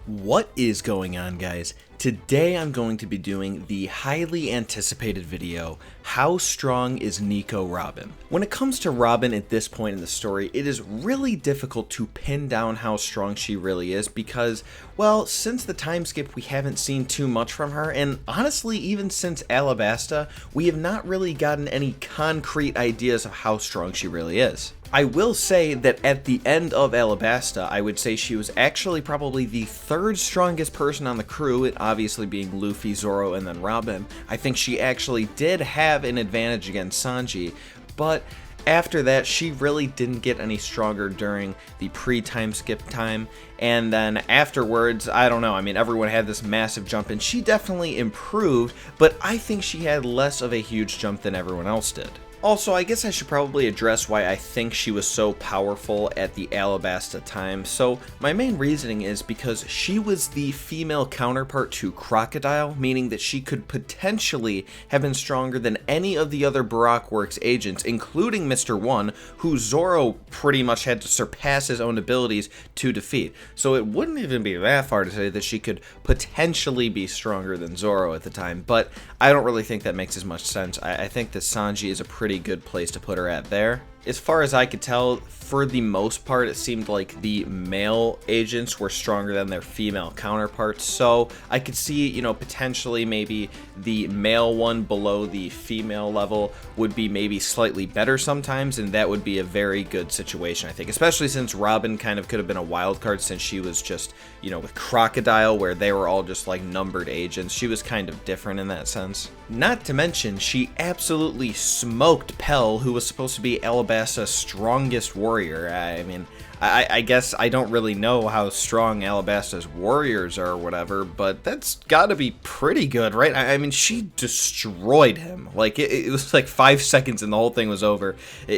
What is going on, guys? Today I'm going to be doing the highly anticipated video, How Strong is Nico Robin? When it comes to Robin at this point in the story, it is really difficult to pin down how strong she really is because, well, since the time skip we haven't seen too much from her, and honestly even since Alabasta, we have not really gotten any concrete ideas of how strong she really is. I will say that at the end of Alabasta, I would say she was actually probably the third strongest person on the crew, it obviously being Luffy, Zoro, and then Robin. I think she actually did have an advantage against Sanji, but after that, she really didn't get any stronger during the pre-time skip time, and then afterwards, I don't know, I mean, everyone had this massive jump, and she definitely improved, but I think she had less of a huge jump than everyone else did. Also, I guess I should probably address why I think she was so powerful at the Alabasta time. So, my main reasoning is because she was the female counterpart to Crocodile, meaning that she could potentially have been stronger than any of the other Baroque Works agents, including Mr. One, who Zoro pretty much had to surpass his own abilities to defeat. So it wouldn't even be that far to say that she could potentially be stronger than Zoro at the time, but I don't really think that makes as much sense. I think that Sanji is a pretty good place to put her at there. As far as I could tell, for the most part, it seemed like the male agents were stronger than their female counterparts, so I could see, potentially maybe the male one below the female level would be maybe slightly better sometimes, and that would be a very good situation, I think, especially since Robin kind of could have been a wild card since she was just, with Crocodile, where they were all just like numbered agents. She was kind of different in that sense. Not to mention, she absolutely smoked Pell, who was supposed to be Alabasta's strongest warrior. I mean, I guess I don't really know how strong Alabasta's warriors are or whatever, but that's gotta be pretty good, right? I mean, she destroyed him. Like, it was like 5 seconds and the whole thing was over.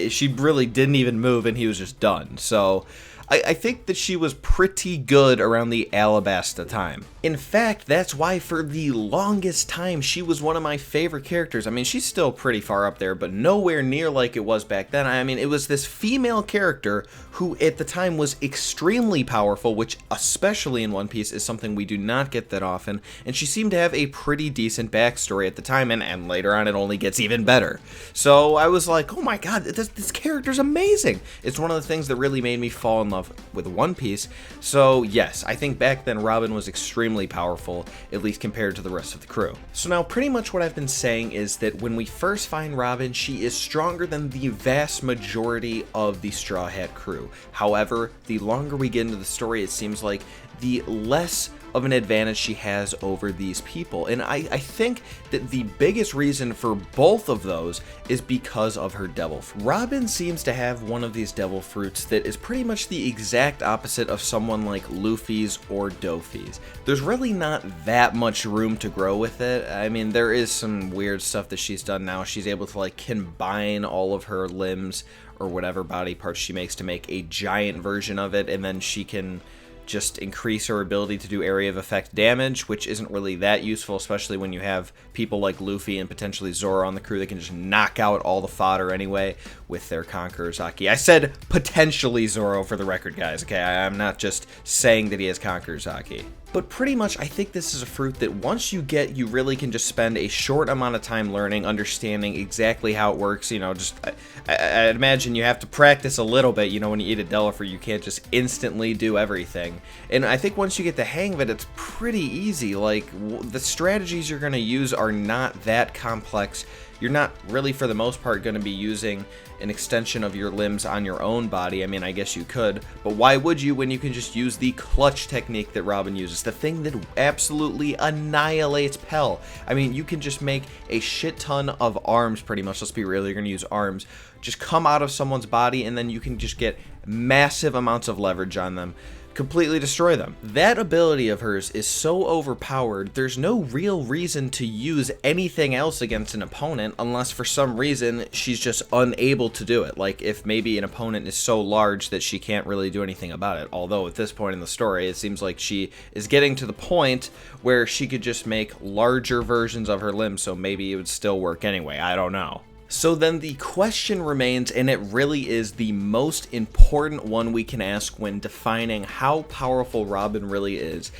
She really didn't even move and he was just done. So I think that she was pretty good around the Alabasta time. In fact, that's why for the longest time she was one of my favorite characters. I mean, she's still pretty far up there, but nowhere near like it was back then. I mean, it was this female character who at the time was extremely powerful, which especially in One Piece is something we do not get that often, and she seemed to have a pretty decent backstory at the time, and later on it only gets even better. So I was like, oh my god, this character's amazing! It's one of the things that really made me fall in love with One Piece. So yes, I think back then Robin was extremely powerful, at least compared to the rest of the crew. So now pretty much what I've been saying is that when we first find Robin, she is stronger than the vast majority of the Straw Hat crew. However, the longer we get into the story, it seems like the less of an advantage she has over these people, and I think that the biggest reason for both of those is because of her devil fruit. Robin seems to have one of these devil fruits that is pretty much the exact opposite of someone like Luffy's or Doffy's. There's really not that much room to grow with it. I mean, there is some weird stuff that she's done now. She's able to like combine all of her limbs or whatever body parts she makes to make a giant version of it, and then she can just increase her ability to do area of effect damage, which isn't really that useful, especially when you have people like Luffy and potentially Zoro on the crew that can just knock out all the fodder anyway with their Conqueror's Haki. I said potentially Zoro for the record, guys, okay? I'm not just saying that he has Conqueror's Haki. But pretty much, I think this is a fruit that once you get, you really can just spend a short amount of time learning, understanding exactly how it works. I imagine you have to practice a little bit. When you eat a devil fruit, you can't just instantly do everything. And I think once you get the hang of it, it's pretty easy. Like, the strategies you're going to use are not that complex. You're not really, for the most part, going to be using an extension of your limbs on your own body. I mean, I guess you could, but why would you when you can just use the clutch technique that Robin uses, the thing that absolutely annihilates Pell? I mean, you can just make a shit ton of arms, pretty much. Let's be real, you're going to use arms. Just come out of someone's body, and then you can just get massive amounts of leverage on them. Completely destroy them. That ability of hers is so overpowered, there's no real reason to use anything else against an opponent unless for some reason she's just unable to do it. Like if maybe an opponent is so large that she can't really do anything about it. Although at this point in the story, it seems like she is getting to the point where she could just make larger versions of her limbs, so maybe it would still work anyway. I don't know. So then the question remains, and it really is the most important one we can ask when defining how powerful Robin really is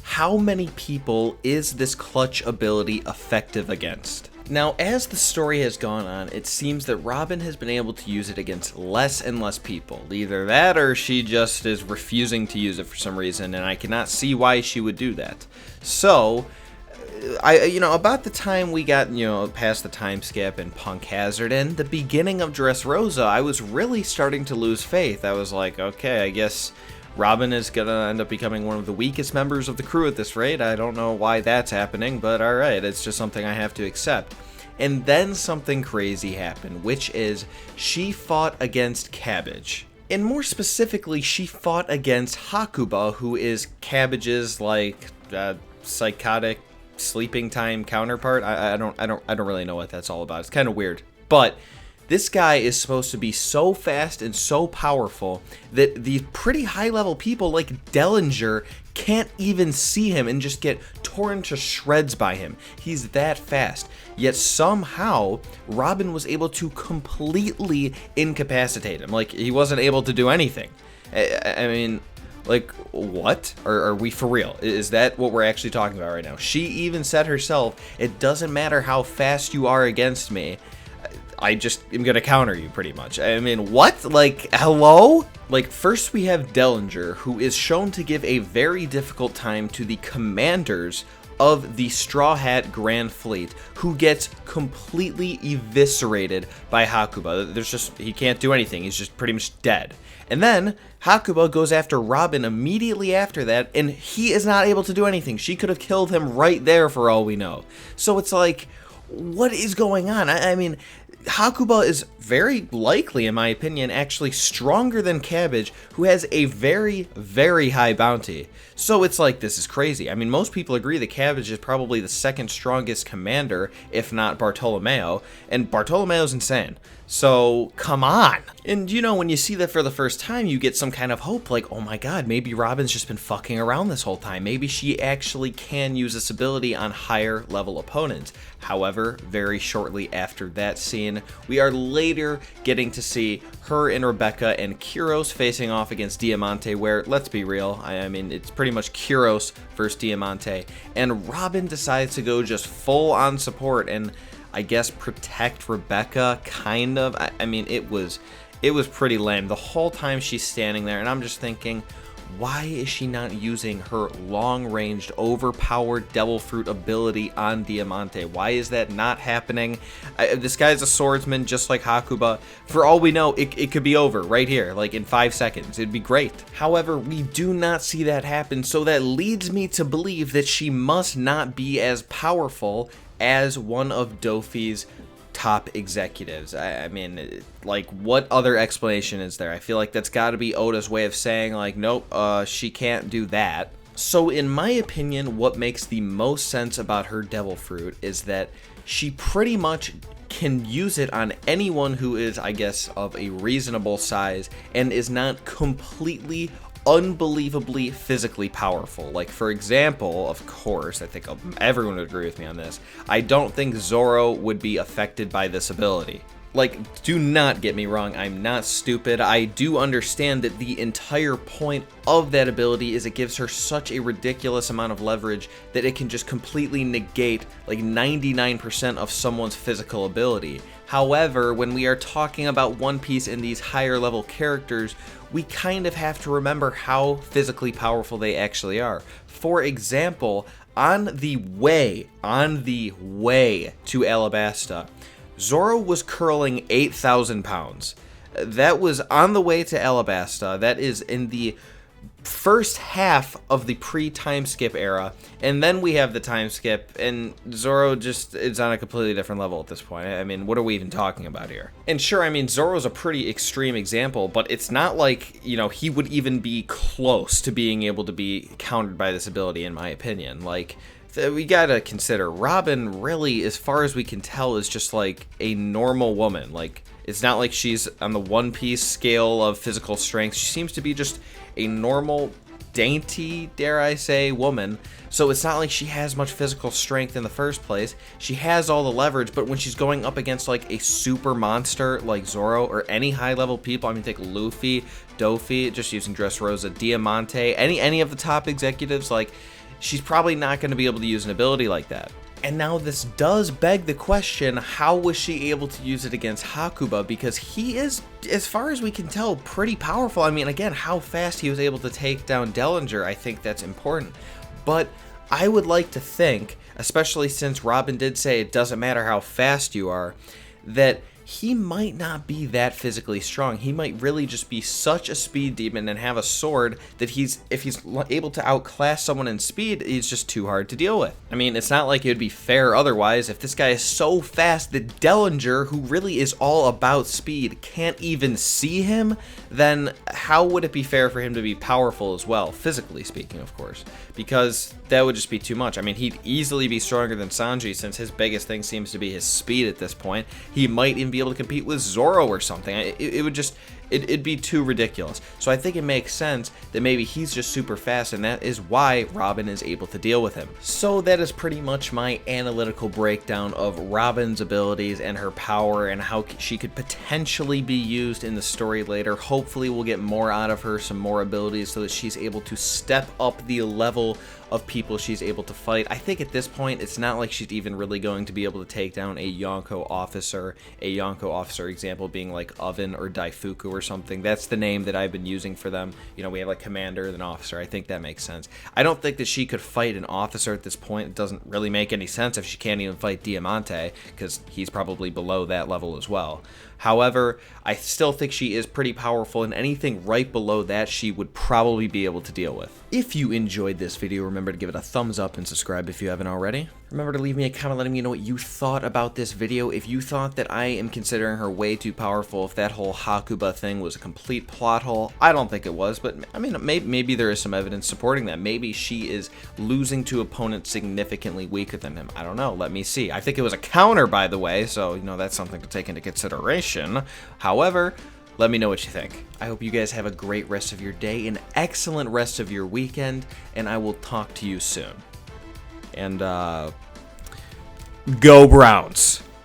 how many people is this clutch ability effective against? Now, as the story has gone on, it seems that Robin has been able to use it against less and less people. Either that or she just is refusing to use it for some reason, and I cannot see why she would do that. So, about the time we got, past the time skip and Punk Hazard and the beginning of Dressrosa, I was really starting to lose faith. I was like, okay, I guess Robin is gonna end up becoming one of the weakest members of the crew at this rate. I don't know why that's happening, but alright, it's just something I have to accept. And then something crazy happened, which is she fought against Cabbage. And more specifically, she fought against Hakuba, who is Cabbage's, psychotic sleeping time counterpart. I don't really know what that's all about. It's kind of weird. But this guy is supposed to be so fast and so powerful that the pretty high level people like Dellinger can't even see him and just get torn to shreds by him. He's that fast. Yet somehow Robin was able to completely incapacitate him. Like, he wasn't able to do anything. I mean, like, what? Are we for real? Is that what we're actually talking about right now? She even said herself, it doesn't matter how fast you are against me, I just am gonna counter you, pretty much. I mean, what? Like, hello? Like, first we have Dellinger, who is shown to give a very difficult time to the commanders of the Straw Hat Grand Fleet, who gets completely eviscerated by Hakuba. He can't do anything. He's just pretty much dead. And then Hakuba goes after Robin immediately after that, and he is not able to do anything. She could have killed him right there for all we know. So it's like, what is going on? I mean, Hakuba is very likely, in my opinion, actually stronger than Cabbage, who has a very, very high bounty. So it's like, this is crazy. I mean, most people agree that Cabbage is probably the second strongest commander, if not Bartolomeo, and Bartolomeo's insane. So, come on. And when you see that for the first time, you get some kind of hope, like, oh my god, maybe Robin's just been fucking around this whole time. Maybe she actually can use this ability on higher level opponents. However, very shortly after that scene, we are later getting to see her and Rebecca and Kyros facing off against Diamante, where, let's be real, I mean, it's pretty much Kyros versus Diamante, and Robin decides to go just full on support and I guess protect Rebecca, kind of. I mean, it was pretty lame the whole time she's standing there, and I'm just thinking, why is she not using her long-ranged, overpowered Devil Fruit ability on Diamante? Why is that not happening? This guy's a swordsman just like Hakuba. For all we know, it could be over right here, like in 5 seconds. It'd be great. However, we do not see that happen, so that leads me to believe that she must not be as powerful as one of Dofi's top executives. I mean, like, what other explanation is there? I feel like that's got to be Oda's way of saying, like, nope, she can't do that. So in my opinion, what makes the most sense about her Devil Fruit is that she pretty much can use it on anyone who is, I guess, of a reasonable size and is not completely unbelievably physically powerful. Like, for example, of course, I think everyone would agree with me on this, I don't think Zoro would be affected by this ability. Like, do not get me wrong, I'm not stupid. I do understand that the entire point of that ability is it gives her such a ridiculous amount of leverage that it can just completely negate like 99% of someone's physical ability. However, when we are talking about One Piece and these higher level characters, we kind of have to remember how physically powerful they actually are. For example, on the way to Alabasta, Zoro was curling 8,000 pounds. That was on the way to Alabasta. That is in the first half of the pre-time skip era, and then we have the time skip, and Zoro just is on a completely different level at this point. I mean, what are we even talking about here? And sure, I mean, Zoro's a pretty extreme example, but it's not like, he would even be close to being able to be countered by this ability, in my opinion. Like, we gotta consider, Robin really, as far as we can tell, is just like a normal woman. Like, it's not like she's on the One Piece scale of physical strength. She seems to be just a normal dainty, dare I say, woman. So it's not like she has much physical strength in the first place. She has all the leverage, but when she's going up against like a super monster like Zoro or any high level people, I mean, take Luffy, Doffy, just using Dressrosa, Diamante, any of the top executives, like, she's probably not going to be able to use an ability like that. And now this does beg the question, how was she able to use it against Hakuba? Because he is, as far as we can tell, pretty powerful. I mean, again, how fast he was able to take down Dellinger, I think that's important. But I would like to think, especially since Robin did say it doesn't matter how fast you are, that he might not be that physically strong. He might really just be such a speed demon and have a sword that if he's able to outclass someone in speed, he's just too hard to deal with. I mean, it's not like it would be fair otherwise. If this guy is so fast that Dellinger, who really is all about speed, can't even see him, then how would it be fair for him to be powerful as well, physically speaking, of course? Because that would just be too much. I mean, he'd easily be stronger than Sanji since his biggest thing seems to be his speed at this point. He might even be able to compete with Zoro or something. It would just, it'd be too ridiculous. So I think it makes sense that maybe he's just super fast, and that is why Robin is able to deal with him. So that is pretty much my analytical breakdown of Robin's abilities and her power and how she could potentially be used in the story later. Hopefully we'll get more out of her, some more abilities, so that she's able to step up the level of people she's able to fight. I think at this point it's not like she's even really going to be able to take down a Yonko officer example being like Oven or Daifuku or something. That's the name that I've been using for them. You know, we have like commander then officer. I think that makes sense. I don't think that she could fight an officer at this point. It doesn't really make any sense if she can't even fight Diamante, because he's probably below that level as well. However, I still think she is pretty powerful, and anything right below that she would probably be able to deal with. If you enjoyed this video, remember to give it a thumbs up and subscribe if you haven't already. Remember to leave me a comment letting me know what you thought about this video. If you thought that I am considering her way too powerful, if that whole Hakuba thing was a complete plot hole, I don't think it was, but I mean, maybe there is some evidence supporting that. Maybe she is losing to opponents significantly weaker than him. I don't know. Let me see. I think it was a counter, by the way, so, you know, that's something to take into consideration. However, let me know what you think. I hope you guys have a great rest of your day, an excellent rest of your weekend, and I will talk to you soon. And, go Browns!